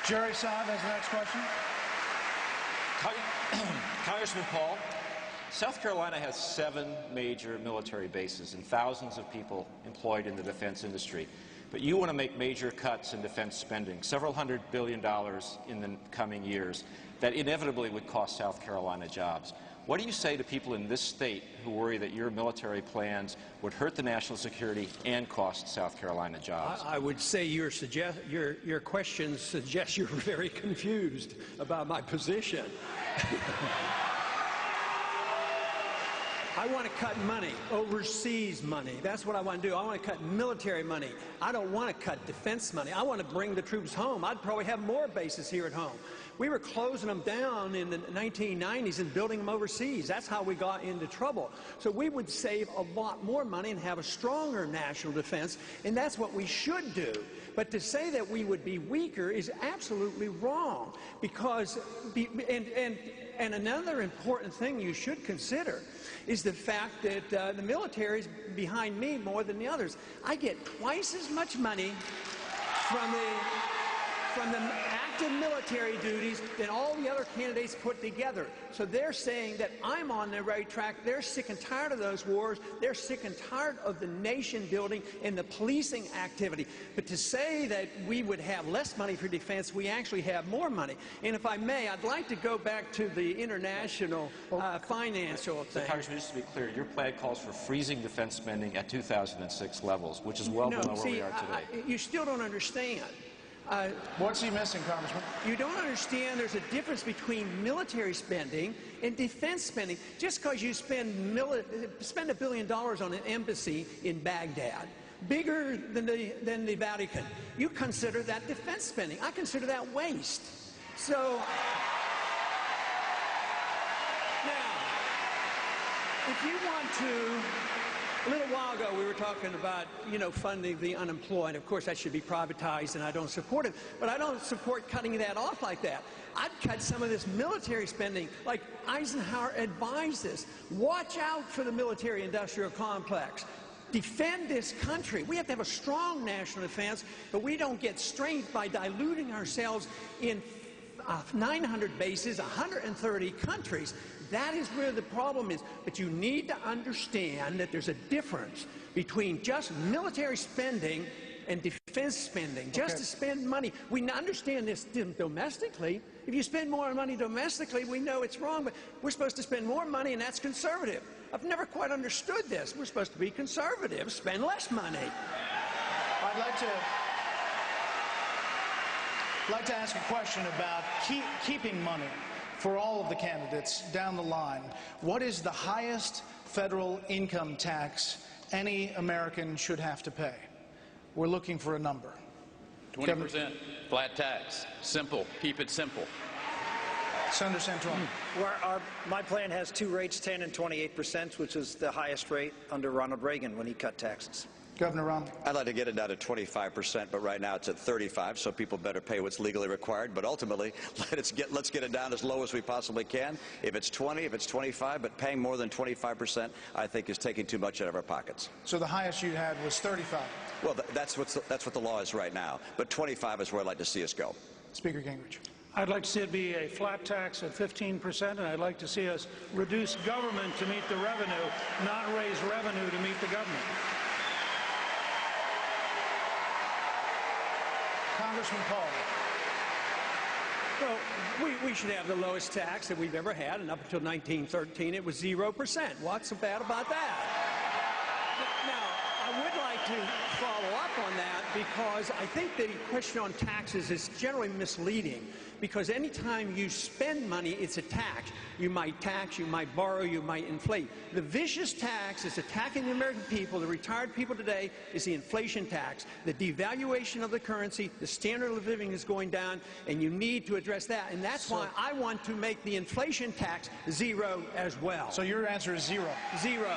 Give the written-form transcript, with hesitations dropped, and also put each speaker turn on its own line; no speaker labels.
Jerry Saab has the next question.
Congressman Paul, South Carolina has 7 major military bases and thousands of people employed in the defense industry. But you want to make major cuts in defense spending, several $100 billion in the coming years, that inevitably would cost South Carolina jobs. What do you say to people in this state who worry that your military plans would hurt the national security and cost South Carolina jobs?
I would say your question suggests you're very confused about my position. I want to cut money, overseas money. That's what I want to do. I want to cut military money. I don't want to cut defense money. I want to bring the troops home. I'd probably have more bases here at home. We were closing them down in the 1990s and building them overseas. That's how we got into trouble. So we would save a lot more money and have a stronger national defense, and that's what we should do. But to say that we would be weaker is absolutely wrong, because and another important thing you should consider is the fact that the military is behind me more than the others. I get twice as much money from the active military duties than all the other candidates put together. So they're saying that I'm on the right track. They're sick and tired of those wars. They're sick and tired of the nation building and the policing activity. But to say that we would have less money for defense, we actually have more money. And if I may, I'd like to go back to the international financial thing.
So, Congressman, just to be clear, your plan calls for freezing defense spending at 2006 levels, which is well below where we are today.
You still don't understand.
What's he missing, Congressman?
You don't understand there's a difference between military spending and defense spending. Just because you spend $1 billion on an embassy in Baghdad, bigger than the Vatican, you consider that defense spending. I consider that waste. So now, if you want to, a little while ago we were talking about, funding the unemployed. Of course, that should be privatized, and I don't support it. But I don't support cutting that off like that. I'd cut some of this military spending, like Eisenhower advised us. Watch out for the military-industrial complex. Defend this country. We have to have a strong national defense, but we don't get strength by diluting ourselves in 900 bases, 130 countries. That is where the problem is. But you need to understand that there's a difference between just military spending and defense spending. Just to spend money. We understand this domestically. If you spend more money domestically, we know it's wrong, but we're supposed to spend more money, and that's conservative. I've never quite understood this. We're supposed to be conservative, spend less money.
I'd like to ask a question about keeping money for all of the candidates down the line. What is the highest federal income tax any American should have to pay? We're looking for a number.
20% flat tax. Simple. Keep it simple.
Senator Santorum.
My plan has 2 rates, 10 and 28%, which is the highest rate under Ronald Reagan when he cut taxes.
Governor Romney.
I'd like to get it down to 25%, but right now it's at 35%, so people better pay what's legally required. But ultimately, let's get it down as low as we possibly can. If it's 20, if it's 25, but paying more than 25%, I think is taking too much out of our pockets.
So the highest you had was 35.
Well, that's what the law is right now. But 25 is where I'd like to see us go.
Speaker Gingrich.
I'd like to see it be a flat tax at 15%, and I'd like to see us reduce government to meet the revenue, not raise revenue to meet the government.
Congressman Paul.
Well, we should have the lowest tax that we've ever had, and up until 1913 it was 0%. What's so bad about that? Now, I would like to follow up on that, because I think the question on taxes is generally misleading, because anytime you spend money, it's a tax. You might tax, you might borrow, you might inflate. The vicious tax is attacking the American people, the retired people today, is the inflation tax. The devaluation of the currency, the standard of living is going down, and you need to address that. And that's why I want to make the inflation tax 0 as well.
So your answer is 0?
0.